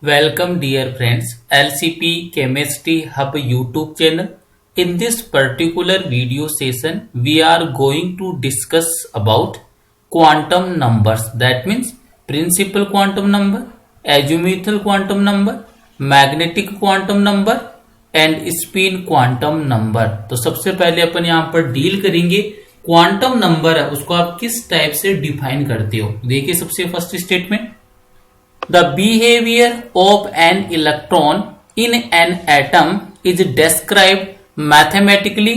Welcome dear friends, LCP Chemistry Hub YouTube channel. In this particular video session, we are going to discuss about quantum numbers. That means principal quantum number, azimuthal quantum number, magnetic quantum number and spin quantum number. तो सबसे पहले अपन यहाँ पर deal करेंगे quantum number है उसको आप किस टाइप से डिफाइन करते हो। देखिए सबसे first statement, the behavior of an electron in an atom is described mathematically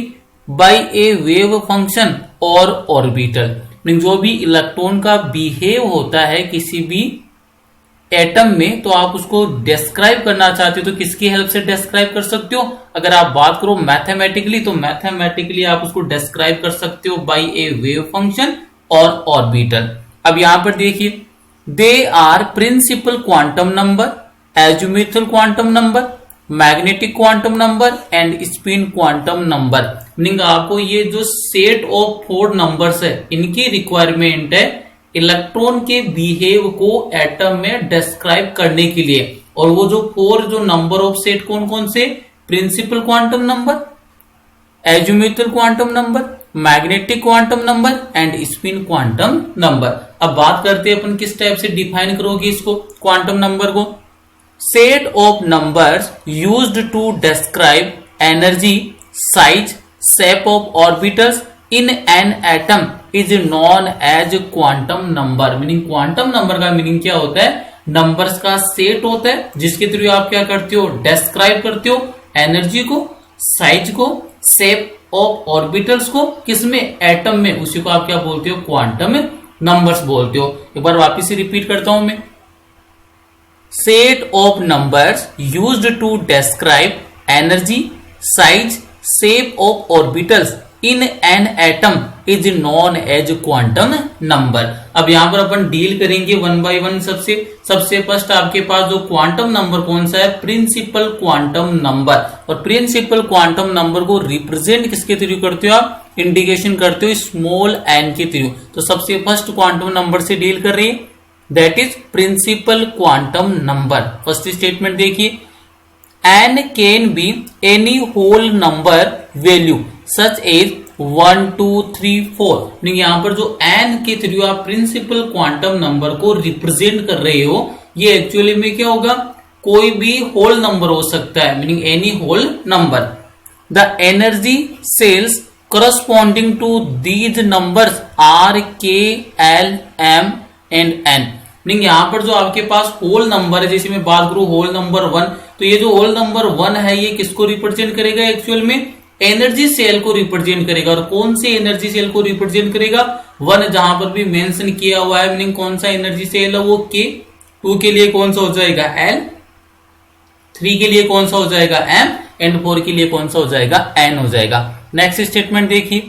by a wave function or orbital. जो भी इलेक्ट्रॉन का बिहेव होता है किसी भी एटम में तो आप उसको डिस्क्राइब करना चाहते हो तो किसकी हेल्प से डिस्क्राइब कर सकते हो। अगर आप बात करो मैथमेटिकली तो मैथमेटिकली आप उसको डिस्क्राइब कर सकते हो बाय ए वेव फंक्शन और ऑर्बिटल। अब यहां पर देखिए, they are principal quantum number, azimuthal quantum number, magnetic quantum number and spin quantum number। Meaning आपको ये जो सेट ऑफ 4 नंबर्स है इनकी रिक्वायरमेंट है इलेक्ट्रॉन के बिहेव को एटम में डिस्क्राइब करने के लिए। और वो जो 4 जो नंबर ऑफ सेट कौन कौन से, principal quantum number, azimuthal quantum number, magnetic quantum number and spin quantum number. अब बात करते हैं अपन किस टाइप से डिफाइन करोगे इसको क्वांटम नंबर को। Set of numbers used to describe energy, size, shape of orbitals in an atom is known as quantum number. Meaning quantum number का मीनिंग क्या होता है, नंबर्स का सेट होता है जिसके थ्रू आप क्या करते हो, डिस्क्राइब करते हो एनर्जी को, साइज को, शेप ऑफ ऑर्बिटल्स को, किसमें, एटम में। उसी को आप क्या बोलते हो, क्वांटम नंबर्स बोलते हो। एक बार वापिस से रिपीट करता हूं मैं, set of numbers used to describe energy, size, shape of orbitals in an atom is known as quantum number. अब यहां पर अपन डील करेंगे वन बाय वन। सबसे फर्स्ट आपके पास जो क्वांटम नंबर कौन सा है, प्रिंसिपल क्वांटम नंबर। और प्रिंसिपल क्वांटम नंबर को रिप्रेजेंट किसके थ्रू करते हो आप, इंडिकेशन करते हो स्मॉल एन के थ्रू। तो सबसे फर्स्ट क्वांटम नंबर से डील कर रही है, that is principal quantum number. First statement देखिए, n can be any whole number value such as 1 2 3 4। यहां पर जो n के थ्रू आप प्रिंसिपल क्वांटम नंबर को रिप्रेजेंट कर रहे हो ये एक्चुअली में क्या होगा, कोई भी होल नंबर हो सकता है, meaning any whole number. The energy shells corresponding to these numbers are k, l, m and n। Meaning यहां पर जो आपके पास होल नंबर है, जैसे मैं बात करूं होल नंबर 1, तो ये जो होल नंबर 1 है ये किसको रिप्रेजेंट करेगा, एक्चुअल में एनर्जी सेल को रिप्रेजेंट करेगा। और कौन सी एनर्जी सेल को रिप्रेजेंट करेगा, 1 जहां पर भी मेंशन किया हुआ है, मीनिंग कौन सा एनर्जी सेल है वो k, 2 के लिए कौन सा हो जाएगा l, 3 के लिए कौन सा हो जाएगा m एंड 4 के लिए कौन सा हो जाएगा n हो जाएगा। नेक्स्ट स्टेटमेंट देखिए,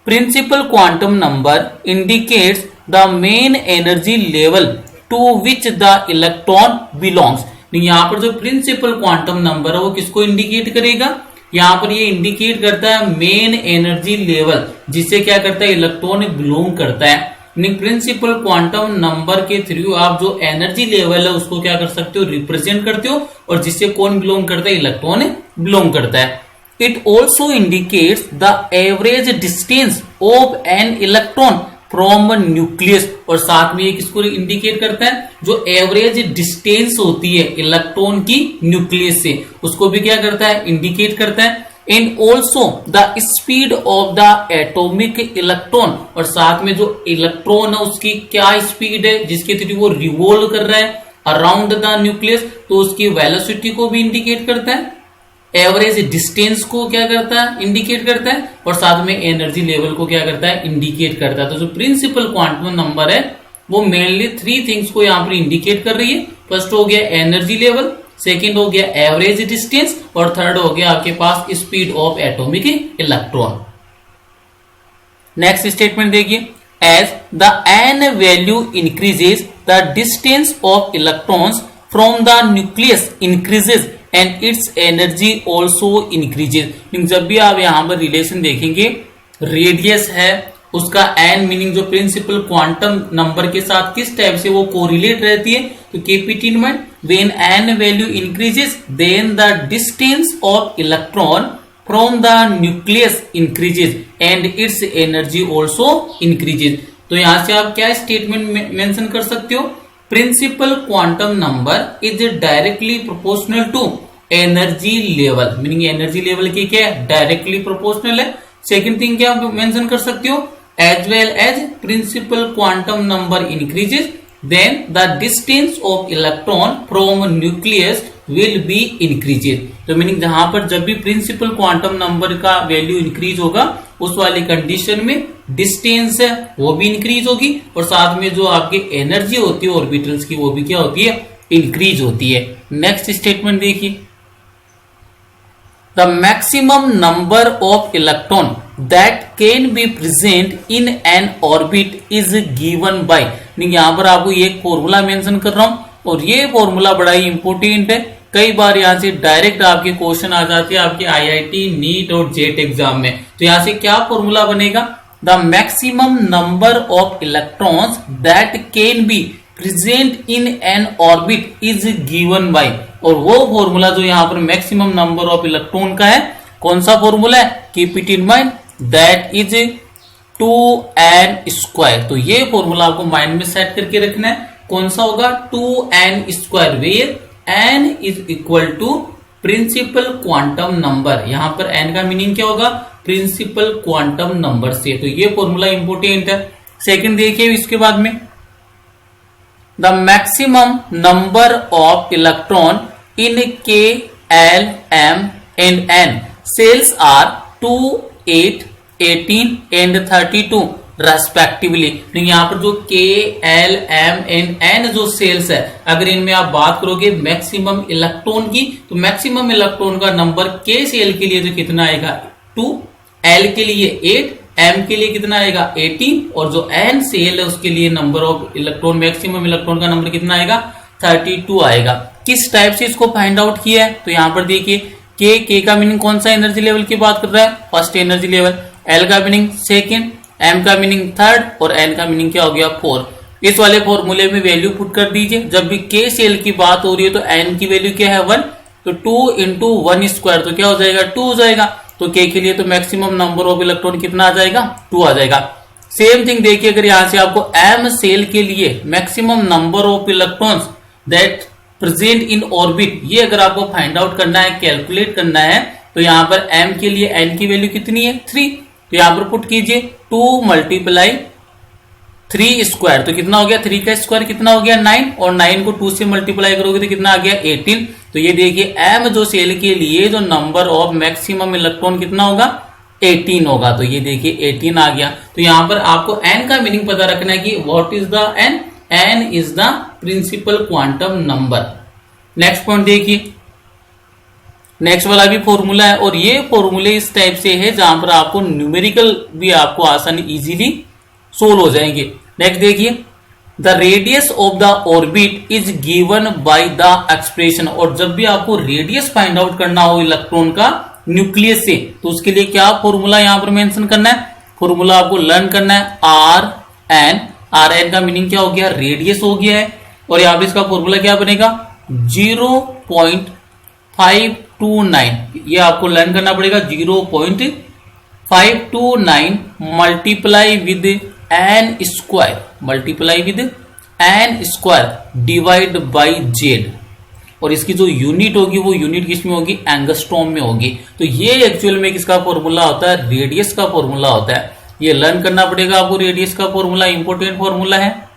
principal quantum number indicates the main energy level to which the electron belongs. यहां पर जो प्रिंसिपल क्वांटम नंबर है वो किसको इंडिकेट करेगा, यहां पर ये इंडिकेट करता है मेन एनर्जी लेवल जिससे क्या करता है, इलेक्ट्रॉन बिलोंग करता है। प्रिंसिपल क्वांटम नंबर के थ्रू आप जो एनर्जी लेवल है उसको क्या कर सकते हो, रिप्रेजेंट करते हो, और जिससे कौन बिलोंग करता है, इलेक्ट्रॉन बिलोंग करता है। It also indicates the average distance of an electron from nucleus. और साथ में ये किसको इंडिकेट करता है, जो एवरेज डिस्टेंस होती है इलेक्ट्रॉन की न्यूक्लियस से उसको भी क्या करता है, इंडिकेट करता है। And also the speed of the atomic electron, और साथ में जो इलेक्ट्रॉन है उसकी क्या स्पीड है जिसके थ्रू वो रिवॉल्व कर रहा है अराउंड द न्यूक्लियस, तो उसकी वेलोसिटी को भी इंडिकेट करता है, एवरेज डिस्टेंस को क्या करता है, इंडिकेट करता है, और साथ में एनर्जी लेवल को क्या करता है, इंडिकेट करता है। तो जो प्रिंसिपल क्वांटम नंबर है वो मेनली 3 थिंग्स को यहां पर इंडिकेट कर रही है। फर्स्ट हो गया एनर्जी लेवल, सेकंड हो गया एवरेज डिस्टेंस, और थर्ड हो गया आपके पास speed of atomic electron. Next statement देखिए, as the n value increases the distance of electrons from the nucleus increases and its energy also increases. जब भी आप यहां पर रिलेशन देखेंगे, रेडियस है उसका एन मीनिंग जो प्रिंसिपल क्वांटम नंबर के साथ किस टाइप से वो कोरिलेट रहती है, तो keep it in mind, when n value increases then the distance of electron from the nucleus increases and its energy also increases. तो यहां से आप क्या स्टेटमेंट मेंशन कर सकते हो, principal quantum number is directly proportional to energy level, meaning energy level की क्या है, डायरेक्टली प्रोपोर्शनल है। सेकंड थिंग क्या आप मेंशन कर सकते हो, as well as principal quantum number increases then the distance of electron from nucleus will be increases. तो मीनिंग जहां पर जब भी प्रिंसिपल क्वांटम नंबर का वैल्यू इंक्रीज होगा उस वाली कंडीशन में डिस्टेंस है वो भी इंक्रीज होगी और साथ में जो आपकी एनर्जी होती है ऑर्बिटल्स की वो भी क्या होती है, इंक्रीज होती है। नेक्स्ट स्टेटमेंट देखिए, the maximum number of electron that can be present in an orbit is given by, यहां पर आपको एक फॉर्मूला मेंशन कर रहा हूं और ये फॉर्मूला बड़ा ही इंपॉर्टेंट है, कई बार यहां से डायरेक्ट आपके क्वेश्चन आ जाते हैं आपके आईआईटी नीट और जेट एग्जाम में। तो यहां से क्या फॉर्मूला बनेगा, the maximum number of electrons that can be present in an orbit is given bye, और वो फॉर्मूला जो यहां पर मैक्सिमम नंबर ऑफ इलेक्ट्रॉन का है, कौन सा फॉर्मूला है, keep it in mind, that is 2n²। तो ये फॉर्मूला आपको माइंड में सेट करके रखना है, कौन सा होगा, 2n², where n is equal to principal quantum number. यहां पर n का मीनिंग क्या होगा, प्रिंसिपल क्वांटम नंबर से। तो ये फॉर्मूला इंपोर्टेंट है। सेकंड देखिए इसके बाद में, the maximum number of electron in K, L, M and N cells are 2, 8, 18 and 32 respectively. यहाँ पर जो K, L, M and N जो सेल्स है, अगर इनमें आप बात करोगे मैक्सिमम इलेक्ट्रॉन की, तो मैक्सिमम इलेक्ट्रॉन का नंबर K सेल के लिए तो कितना आएगा 2, L के लिए 8, M के लिए कितना आएगा 18 और जो N सेल है उसके लिए number of electron maximum electron का नंबर कितना आएगा 32 आएगा। किस टाइप से इसको फाइंड आउट किया है, तो यहां पर देखिए के का मीनिंग कौन सा एनर्जी लेवल की बात कर रहा है, फर्स्ट एनर्जी लेवल, एल का मीनिंग सेकंड, एम का मीनिंग थर्ड और एन का मीनिंग क्या हो गया 4। इस वाले फॉर्मूले में वैल्यू पुट कर दीजिए, जब भी के सेल की बात हो रही है तो एन की वैल्यू क्या है 1, तो 2 इंटू 1² तो क्या हो जाएगा 2 हो जाएगा। तो के लिए तो मैक्सिमम नंबर ऑफ इलेक्ट्रॉन कितना आ जाएगा 2 आ जाएगा। सेम थिंग देखिए, अगर यहां से आपको एम सेल के लिए maximum number of electrons that present in orbit, ये अगर आपको फाइंड आउट करना है, कैलकुलेट करना है, तो यहां पर m के लिए n की वैल्यू कितनी है 3, तो यहां पर पुट कीजिए 2 × 3² तो कितना हो गया, 3 का स्क्वायर कितना हो गया 9 और 9 को 2 से मल्टीप्लाई करोगे तो कितना आ गया 18। तो ये देखिए m जो सेल के लिए जो नंबर ऑफ मैक्सिमम इलेक्ट्रॉन कितना होगा 18 होगा। तो ये देखिए 18 आ गया। तो यहां पर आपको n का मीनिंग पता रखना है कि what is the n, n is the principal quantum number. Next point देखिए, नेक्स्ट वाला भी फॉर्मूला है और ये फॉर्मूले इस टाइप से है जहां पर आपको न्यूमेरिकल भी आपको आसानी इजीली सोल्व हो जाएंगे। नेक्स्ट देखिए, the radius of the orbit is given by the expression, और जब भी आपको रेडियस फाइंड आउट करना हो इलेक्ट्रॉन का न्यूक्लियस से, तो उसके लिए क्या फॉर्मूला यहां पर मेंशन करना है, फॉर्मूला आपको लर्न करना है आर एन का मीनिंग क्या हो गया, रेडियस हो गया है, और यहां पर इसका फॉर्मूला क्या बनेगा 0.529, ये आपको लर्न करना पड़ेगा 0.529 multiply with n² divide by Z, और इसकी जो यूनिट होगी वो यूनिट किसमें होगी, एंगस्ट्रॉम में होगी। तो ये एक्चुअल में किसका फॉर्मूला होता है, रेडियस का फॉर्मूला होता है। ये लर्न करना पड़ेगा आपको, रेडियस का फॉर्मूला इंपोर्टेंट फॉर्मूला है।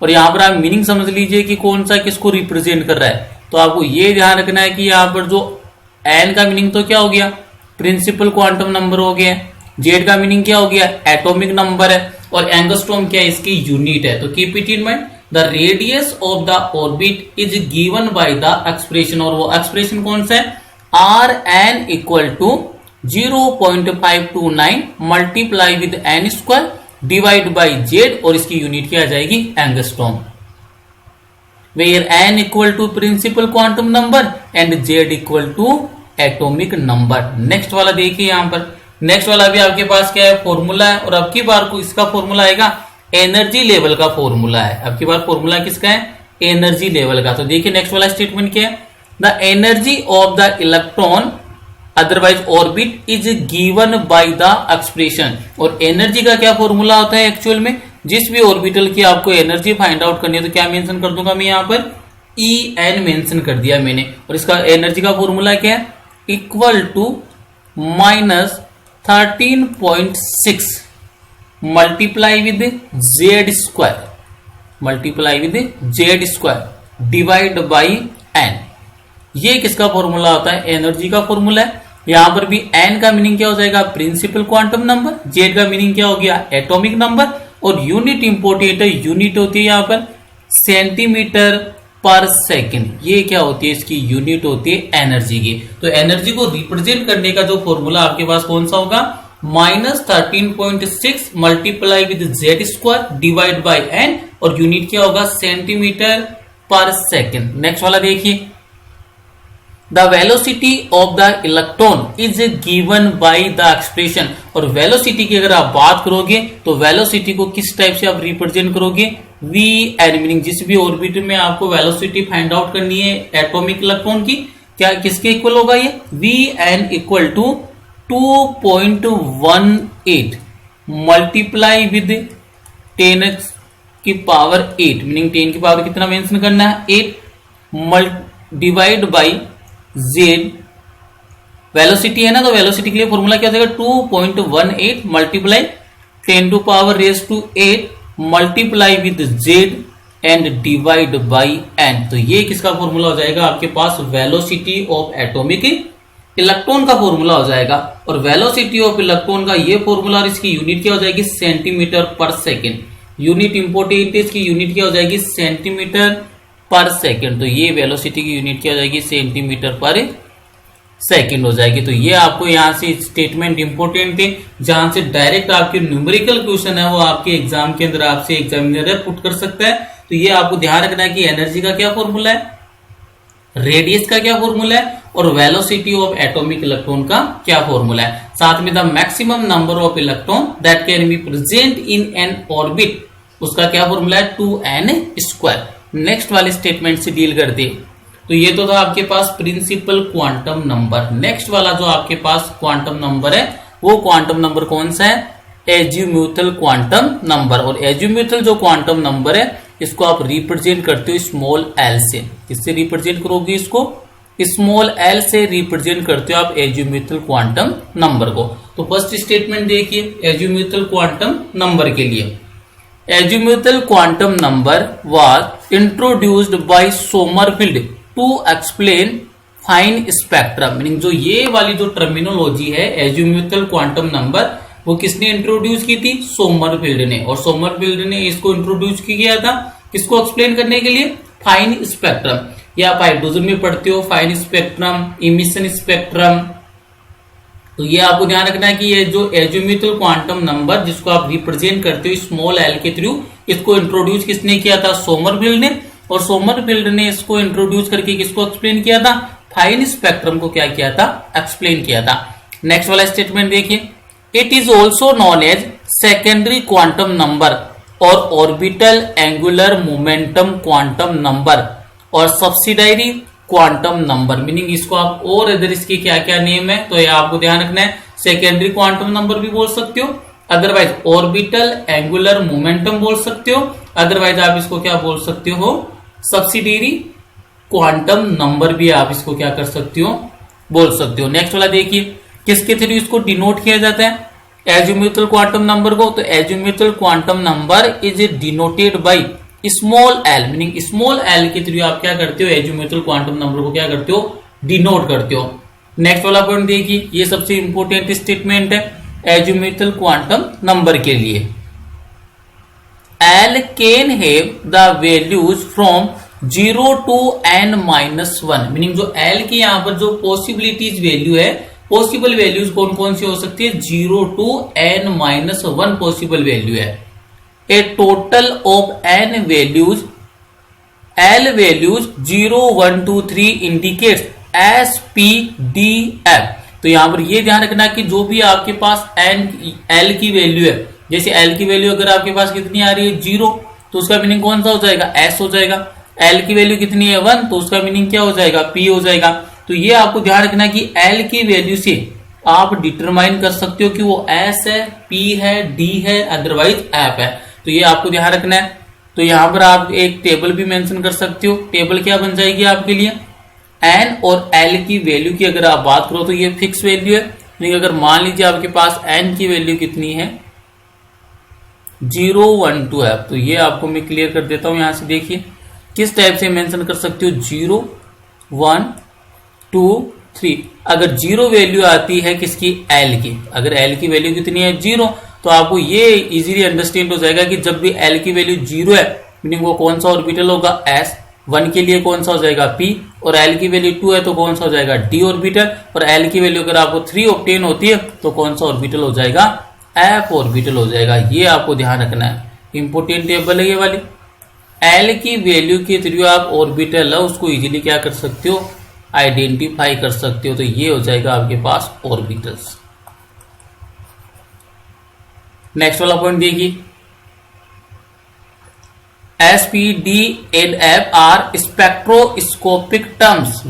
और यहां पर आप मीनिंग समझ लीजिए कि कौन सा किसको रिप्रेजेंट कर रहा है। तो आपको ये ध्यान रखना है कि यहां पर जो एन का मीनिंग तो क्या हो गया, प्रिंसिपल क्वांटम नंबर हो गया, जेड का मीनिंग क्या हो गया, एटॉमिक नंबर है, और एंगस्ट्रॉम क्या है, इसकी यूनिट है। तो keep it in mind, the radius of the orbit is given by the expression, और वो एक्सप्रेशन कौन सा है, r n equal to 0.529 multiply with n² divide by Z, और इसकी यूनिट क्या आ जाएगी, angstrom, where n equal to principal quantum number and z equal to atomic number. Next वाला देखिए, यहां पर नेक्स्ट वाला भी आपके पास क्या है, फॉर्मूला है, और अब की बार को इसका फॉर्मूला आएगा एनर्जी लेवल का फॉर्मूला है। अब की बार फॉर्मूला किसका है, एनर्जी लेवल का। तो देखिए नेक्स्ट वाला स्टेटमेंट क्या है, the energy of the electron otherwise orbit is given by the expression. और एनर्जी का क्या फॉर्मूला होता है एक्चुअल में, जिस भी ऑर्बिटल की आपको एनर्जी फाइंड आउट करनी है तो क्या मेंशन कर दूंगा मैं यहाँ पर, ई एन मेंशन कर दिया मैंने। और इसका एनर्जी का फॉर्मूला क्या है, equal to -13.6 multiply with Z square, multiply with Z square divide by n. ये किसका फॉर्मूला होता है, एनर्जी का फॉर्मूला है। यहां पर भी एन का मीनिंग क्या हो जाएगा, प्रिंसिपल क्वांटम नंबर, जेड का मीनिंग क्या हो गया, एटॉमिक नंबर, और यूनिट इंपोर्टेंट है, यूनिट होती है यहां पर सेंटीमीटर पर सेकेंड। ये क्या होती है, इसकी यूनिट होती है एनर्जी की। तो एनर्जी को रिप्रेजेंट करने का जो फॉर्मूला आपके पास कौन सा होगा, -13.6 multiply with Z square divide by n, और यूनिट क्या होगा, सेंटीमीटर पर सेकेंड। नेक्स्ट वाला देखिए, the velocity of the electron is given by the expression. और वेलोसिटी की अगर आप बात करोगे तो वेलोसिटी को किस टाइप से आप रिप्रेजेंट करोगे, वी एन, मीनिंग जिस भी ऑर्बिट में आपको वेलोसिटी फाइंड आउट करनी है एटॉमिक इलेक्ट्रॉन की, क्या किसके इक्वल होगा ये, V n equal to 2.18 multiply with 10 की पावर 8, मीनिंग 10 की पावर कितना मेंशन करना है, 8 डिवाइड बाई जेड, वेलोसिटी है ना, तो वेलोसिटी के लिए फॉर्मूला क्या हो जाएगा, 2.18 multiply 10 to power raise to 8 multiply with Z and divide by n. तो ये किसका फॉर्मूला हो जाएगा आपके पास, वेलोसिटी ऑफ एटॉमिक इलेक्ट्रॉन का फॉर्मूला हो जाएगा। और वेलोसिटी ऑफ इलेक्ट्रॉन का ये फॉर्मूला और इसकी यूनिट क्या हो जाएगी, सेंटीमीटर पर सेकेंड। यूनिट इंपोर्टेंट है, इसकी यूनिट क्या हो जाएगी, सेंटीमीटर पर सेकेंड। तो ये वेलोसिटी की यूनिट क्या हो जाएगी, सेंटीमीटर पर सेकेंड हो जाएगी। तो ये आपको यहाँ से स्टेटमेंट इंपोर्टेंट है, जहां से डायरेक्ट आपके न्यूमेरिकल क्वेश्चन है वो आपके एग्जाम के अंदर आपसे एग्जामिनर पुट कर सकता है। तो ये आपको ध्यान रखना है कि एनर्जी का क्या फॉर्मूला है, रेडियस का क्या फॉर्मूला है, और वेलोसिटी ऑफ एटॉमिक इलेक्ट्रॉन का क्या फॉर्मूला है। साथ में the maximum number of electron that can be present in an orbit, उसका क्या फॉर्मूला है, 2n स्क्वायर। नेक्स्ट वाले स्टेटमेंट से डील करते। तो ये तो था आपके पास प्रिंसिपल क्वांटम नंबर। नेक्स्ट वाला जो आपके पास क्वांटम नंबर है वो क्वांटम नंबर कौन सा है, एजीम्यूथल क्वांटम नंबर। और एजीम्यूथल जो क्वांटम नंबर है इसको आप रिप्रेजेंट करते हो स्मॉल एल से। किससे रिप्रेजेंट करोगे इसको, स्मॉल एल से रिप्रेजेंट करते हो आप एजीम्यूथल क्वांटम नंबर को। तो फर्स्ट स्टेटमेंट देखिए एजीम्यूथल क्वांटम नंबर के लिए, azimuthal quantum number was introduced by Sommerfeld to explain fine spectrum. Meaning जो ये वाली जो टर्मिनोलॉजी है एजीम्यूथल क्वांटम नंबर, वो किसने इंट्रोड्यूस की थी, सोमरफील्ड ने। और सोमरफील्ड ने इसको इंट्रोड्यूस किया था किसको एक्सप्लेन करने के लिए, फाइन स्पेक्ट्रम। या आप हाइड्रोजन में पढ़ते हो फाइन स्पेक्ट्रम, इमिशन स्पेक्ट्रम। तो ये आपको ध्यान रखना है कि ये जो एजीम्यूथल क्वांटम नंबर जिसको आप रिप्रेजेंट करते हो स्मॉल एल के थ्रू, इसको इंट्रोड्यूस किसने किया था, सोमरफील्ड ने। और सोमरफील्ड ने इसको इंट्रोड्यूस करके किसको एक्सप्लेन किया था, फाइन स्पेक्ट्रम को क्या किया था, एक्सप्लेन किया था। नेक्स्ट वाला स्टेटमेंट देखिए, it is also known as secondary quantum number और orbital angular momentum quantum number और सब्सिडायरी क्वांटम नंबर। मीनिंग इसको आप और इधर इसके क्या क्या नेम है, तो ये आपको ध्यान रखना है। सेकेंडरी क्वांटम नंबर भी बोल सकते हो, अदरवाइज ऑर्बिटल एंगुलर मोमेंटम बोल सकते हो, अदरवाइज आप इसको क्या बोल सकते हो, सब्सिडियरी क्वांटम नंबर भी आप इसको क्या कर सकते हो, बोल सकते हो। नेक्स्ट वाला देखिए, किसके थ्रू इसको डिनोट किया जाता है एजीम्यूथल क्वांटम नंबर को, तो azimuthal quantum number is denoted by small L. Meaning small L के थ्रू आप क्या करते हो, एजीम्यूथल क्वांटम नंबर को क्या करते हो, डिनोट करते हो। नेक्स्ट वाला पॉइंट देखिए, ये सबसे इंपॉर्टेंट स्टेटमेंट है एजीम्यूथल क्वांटम नंबर के लिए। L can have the values from 0 to n-1। Meaning जो एल की यहां पर जो पॉसिबिलिटीज वैल्यू है, पॉसिबल वैल्यूज कौन कौन सी हो सकती है, 0 to n-1 पॉसिबल वैल्यू है। A total of n values, l values 0, 1, 2, 3 indicates SPDF। तो यहाँ पर ये ध्यान रखना कि जो भी आपके पास एल की वैल्यू है, जैसे एल की वैल्यू अगर आपके पास कितनी आ रही है 0, तो उसका मीनिंग कौन सा हो जाएगा, एस हो जाएगा। एल की वैल्यू कितनी है 1, तो उसका मीनिंग क्या हो जाएगा, पी हो जाएगा। तो ये आपको ध्यान रखना कि एल की वैल्यू से आप डिटरमाइन कर सकते हो कि वो एस है, पी है, डी है, अदरवाइज एफ है। तो ये आपको ध्यान रखना है। तो यहां पर आप एक टेबल भी मेंशन कर सकते हो। टेबल क्या बन जाएगी आपके लिए, एन और एल की वैल्यू की अगर आप बात करो तो ये फिक्स वैल्यू है। लेकिन अगर मान लीजिए आपके पास एन की वैल्यू कितनी है 0, 1, 2 है, तो ये आपको मैं क्लियर कर देता हूं। यहां से देखिए किस टाइप से मेंशन कर सकते हो, 0, 1, 2, 3। अगर 0 वैल्यू आती है किसकी, एल की, अगर एल की वैल्यू कितनी है 0, तो आपको ये इजीली अंडरस्टैंड हो जाएगा कि जब भी एल की वैल्यू 0 है मीनिंग वो कौन सा ऑर्बिटल होगा, एस। 1 के लिए कौन सा हो जाएगा, पी। और एल की वैल्यू 2 है तो कौन सा हो जाएगा, डी ऑर्बिटल। और एल की वैल्यू अगर आपको 3 ऑब्टेन होती है तो कौन सा ऑर्बिटल हो जाएगा, एफ ऑर्बिटल हो जाएगा। ये आपको ध्यान रखना है, इंपोर्टेंट टेबल है ये वाली। एल की वैल्यू के थ्रू आप ऑर्बिटल है उसको इजीली क्या कर सकते हो, आइडेंटिफाई कर सकते हो। तो ये हो जाएगा आपके पास ऑर्बिटल्स। नेक्स्ट वाला पॉइंट देखिए, S, P, D and F are spectroscopic terms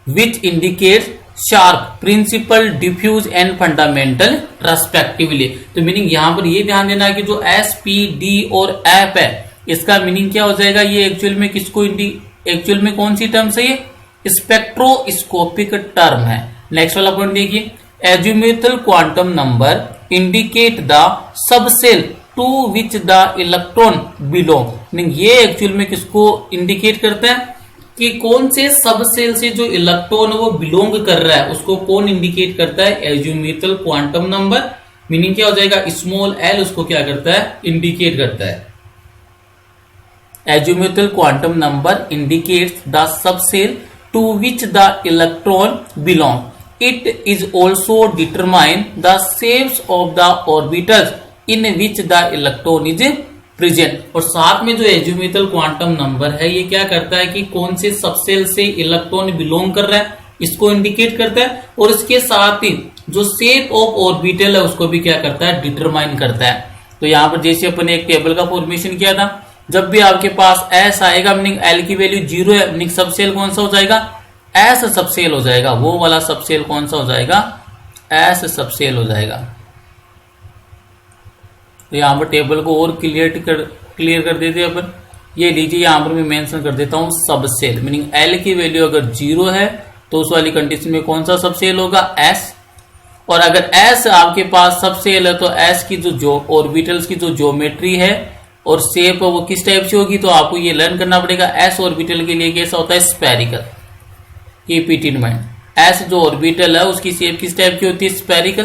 which indicates sharp, principal, diffuse and fundamental respectively. तो मीनिंग यहां पर ये ध्यान देना है कि जो एस, पी, डी और एफ है इसका मीनिंग क्या हो जाएगा, ये एक्चुअल में किसको एक्चुअल में कौन सी टर्म है, ये स्पेक्ट्रोस्कोपिक टर्म है। नेक्स्ट वाला पॉइंट देखिए, azimuthal quantum number indicate the subshell to which the electron belong. Meaning ये एक्चुअल में किसको इंडिकेट करता है कि कौन से सबसेल से जो इलेक्ट्रॉन वो बिलोंग कर रहा है उसको कौन इंडिकेट करता है, एज्यूमेथल क्वांटम नंबर। मीनिंग क्या हो जाएगा, स्मॉल एल उसको क्या करता है, इंडिकेट करता है। Azimuthal quantum number indicates the subshell to which the electron belong. It is also determine the shapes of the orbitals in which the electron is present। और साथ में जो एज्यूमेथल क्वांटम नंबर है ये क्या करता है कि कौन से सबसेल से इलेक्ट्रॉन बिलोंग कर रहा है इसको इंडिकेट करता है। और इसके साथ ही जो शेप ऑफ ऑर्बिटल है उसको भी क्या करता है, डिटरमाइन करता है। तो यहाँ पर जैसे अपन एक टेबल का फॉर्मेशन किया था, जब भी आपके पास एस आएगा मीनिंग एल की वैल्यू 0 है, मीनिंग सबसेल कौन सा हो जाएगा, एस सबसेल हो जाएगा। वो वाला सबसेल कौन सा हो जाएगा, एस सबसेल हो जाएगा। तो यहां पर टेबल को और क्लियर कर देते हैं अपन। ये लीजिए यहां पर मैं मेंशन कर देता हूं सबसेल, मीनिंग एल की वैल्यू अगर 0 है तो उस वाली कंडीशन में कौन सा सबसेल होगा, एस। और अगर एस आपके पास सबसेल है तो एस की जो ऑर्बिटल्स की जो ज्योमेट्री है और शेप है वो किस टाइप से होगी, तो आपको ये लर्न करना पड़ेगा। एस ऑर्बिटल के लिए कैसा होता है, spherical. Keep it in mind, S जो ऑर्बिटल है उसकी शेप किस टाइप की होती है, स्फेरिकल।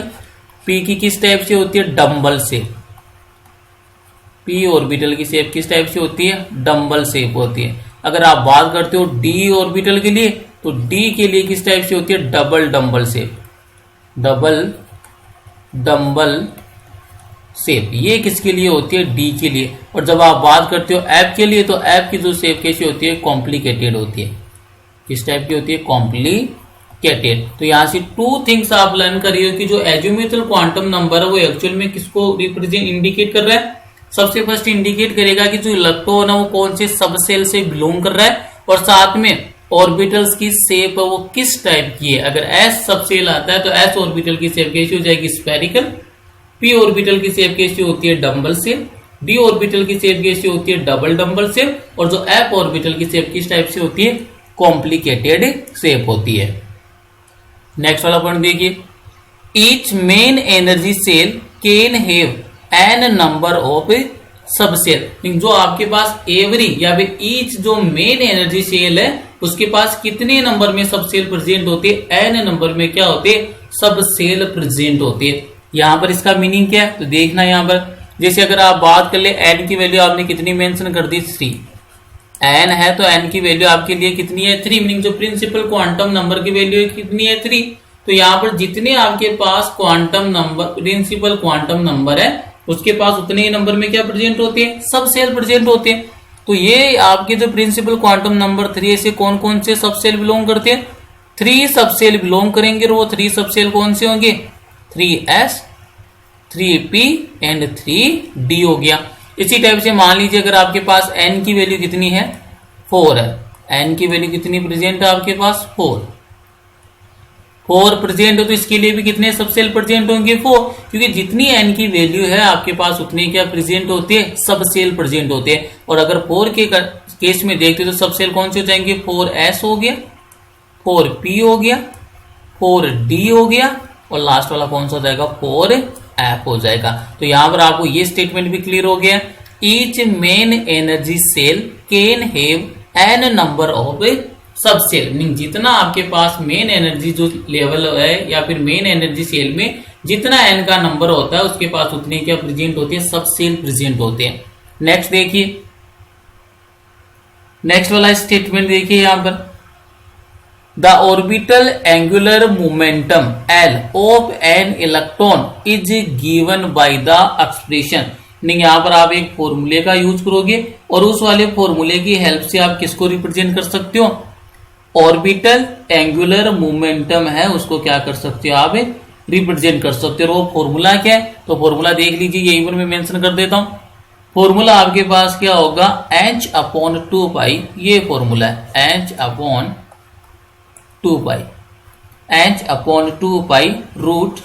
पी की किस टाइप से होती है, डम्बल शेप। पी ऑर्बिटल की शेप किस टाइप से होती है, डम्बल शेप होती है। अगर आप बात करते हो डी ऑर्बिटल के लिए तो डी के लिए किस टाइप से होती है, double dumbbell shape. Double dumbbell shape ये किसके लिए होती है, डी के लिए। और जब आप बात करते हो एफ के लिए तो एफ की जो शेप कैसी होती है, कॉम्प्लिकेटेड होती है। किस टाइप की होती है, कॉम्प्लिकेटेड। तो यहां से 2 थिंग्स आप लर्न करिए कि जो एज्यूमेथल क्वांटम नंबर है वो एक्चुअल में किसको रिप्रेजेंट इंडिकेट कर रहा है। सबसे फर्स्ट इंडिकेट करेगा कि जो इलेक्ट्रॉन है वो कौन से सबसेल से बिलोंग कर रहा है, और साथ में ऑर्बिटल्स की शेप है वो किस टाइप की है। अगर एस सबसेल आता है तो एस ऑर्बिटल की शेप कैसी हो जाएगी, स्फेरिकल। पी ऑर्बिटल की शेप कैसी होती है, डम्बल शेप। डी ऑर्बिटल की शेप कैसी होती है, डबल डम्बल शेप। और जो एफ ऑर्बिटल की शेप किस टाइप से होती है, कॉम्प्लिकेटेड शेप होती है। नेक्स्ट वाला पॉइंट देखिए, each main energy shell can have n number of subshell. जो आपके पास एवरी या फिर ईच जो मेन एनर्जी सेल है उसके पास कितने नंबर में सबसेल प्रेजेंट होते हैं, एन नंबर में क्या होते हैं, सबसेल प्रेजेंट होते हैं। यहां पर इसका मीनिंग क्या है तो देखना, यहां पर जैसे अगर आप बात कर ले एन की वैल्यू आपने कितनी मेंशन कर दी, 3। एन है तो एन की वैल्यू आपके लिए कितनी है, 3। मीनिंग जो प्रिंसिपल क्वांटम नंबर की वैल्यू कितनी है, 3। तो यहाँ पर जितने आपके पास quantum number principal quantum number है उसके पास उतने ही नंबर में क्या प्रेजेंट होते हैं, सबसेल प्रेजेंट होते हैं। तो ये आपके जो प्रिंसिपल क्वांटम नंबर 3 से कौन कौन से सबसेल बिलोंग करते हैं, 3 सबसेल बिलोंग करेंगे और वो 3 सबसेल कौन से होंगे? 3s, 3p एंड 3d हो गया। इसी टाइप से मान लीजिए अगर आपके पास n की वैल्यू कितनी है? 4 है। n की वैल्यू कितनी प्रेजेंट है आपके पास? 4 प्रेजेंट हो तो इसके लिए भी कितने सबसेल प्रेजेंट होंगे? 4, क्योंकि जितनी n की वैल्यू है आपके पास उतने क्या प्रेजेंट होते हैं? सबसेल प्रेजेंट होते हैं। और अगर 4 के केस में देखते तो सबसेल कौन से हो जाएंगे? 4s हो गया, 4p हो गया, 4d हो गया और लास्ट वाला कौन सा हो जाएगा? 4f हो जाएगा। तो यहां पर आपको ये स्टेटमेंट भी क्लियर हो गया। Each main energy shell can have n number of subshell, mean जितना आपके पास मेन एनर्जी जो लेवल है या फिर मेन एनर्जी सेल में जितना n का नंबर होता है उसके पास उतने क्या प्रेजेंट होते हैं? सबसेल प्रेजेंट होते हैं। नेक्स्ट देखिए, नेक्स्ट वाला स्टेटमेंट देखिए यहां पर, the orbital angular momentum L of an electron is given by the expression. नहीं, यहां पर आप एक फॉर्मूले का यूज करोगे और उस वाले फॉर्मूले की हेल्प से आप किसको रिप्रेजेंट कर सकते हो? ऑर्बिटल एंगुलर मोमेंटम है उसको क्या कर सकते हो? आप रिप्रेजेंट कर सकते हो। वो फॉर्मूला क्या है? तो फॉर्मूला देख लीजिए, यही पर मैं मेंशन कर देता हूं। फॉर्मूला आपके पास क्या होगा? h/2π, ये फॉर्मूला है h/2π, h/2π रूट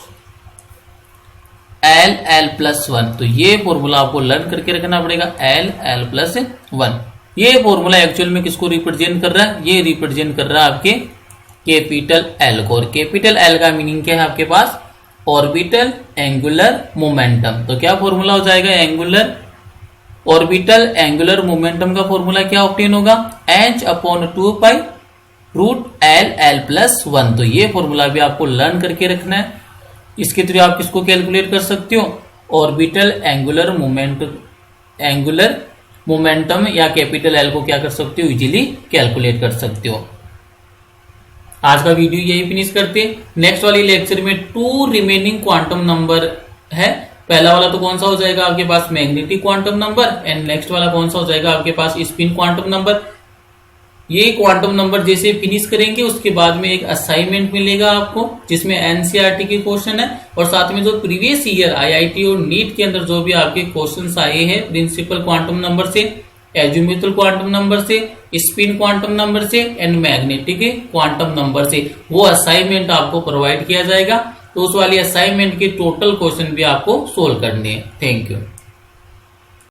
L+1। तो ये फॉर्मूला आपको लर्न करके रखना पड़ेगा, L+1। ये फॉर्मूला एक्चुअल में किसको रिप्रेजेंट कर रहा है? ये रिप्रेजेंट कर रहा है आपके कैपिटल L को। और कैपिटल L का मीनिंग क्या है आपके पास? Orbital angular momentum. तो क्या फॉर्मूला हो जाएगा? ऑर्बिटल एंगुलर मोमेंटम का फॉर्मूला क्या ऑब्टेन होगा? h/2π root L+1। तो ये फॉर्मूला भी आपको लर्न करके रखना है। इसके थ्रू आप किसको कैलकुलेट कर सकते हो? ऑर्बिटल एंगुलर मोमेंटम या कैपिटल L को क्या कर सकते हो? इजीली कैलकुलेट कर सकते हो। आज का वीडियो यही फिनिश करते हैं। नेक्स्ट वाली लेक्चर में 2 रिमेनिंग क्वांटम नंबर है। पहला वाला तो कौन सा हो जाएगा आपके पास? Magnetic quantum number. And next वाला कौन सा हो जाएगा आपके पास? Spin quantum number. ये क्वांटम नंबर जैसे फिनिश करेंगे उसके बाद में एक असाइनमेंट मिलेगा आपको जिसमें एनसीईआरटी के क्वेश्चन है और साथ में जो प्रीवियस ईयर आईआईटी और नीट के अंदर जो भी आपके क्वेश्चंस आए हैं प्रिंसिपल क्वांटम नंबर से, एजुमेटल क्वांटम नंबर से, स्पिन क्वांटम नंबर से एंड मैग्नेटिक क्वांटम नंबर से, वो असाइनमेंट आपको प्रोवाइड किया जाएगा। तो उस वाली असाइनमेंट के टोटल क्वेश्चन भी आपको सोल्व करने हैं। Thank you.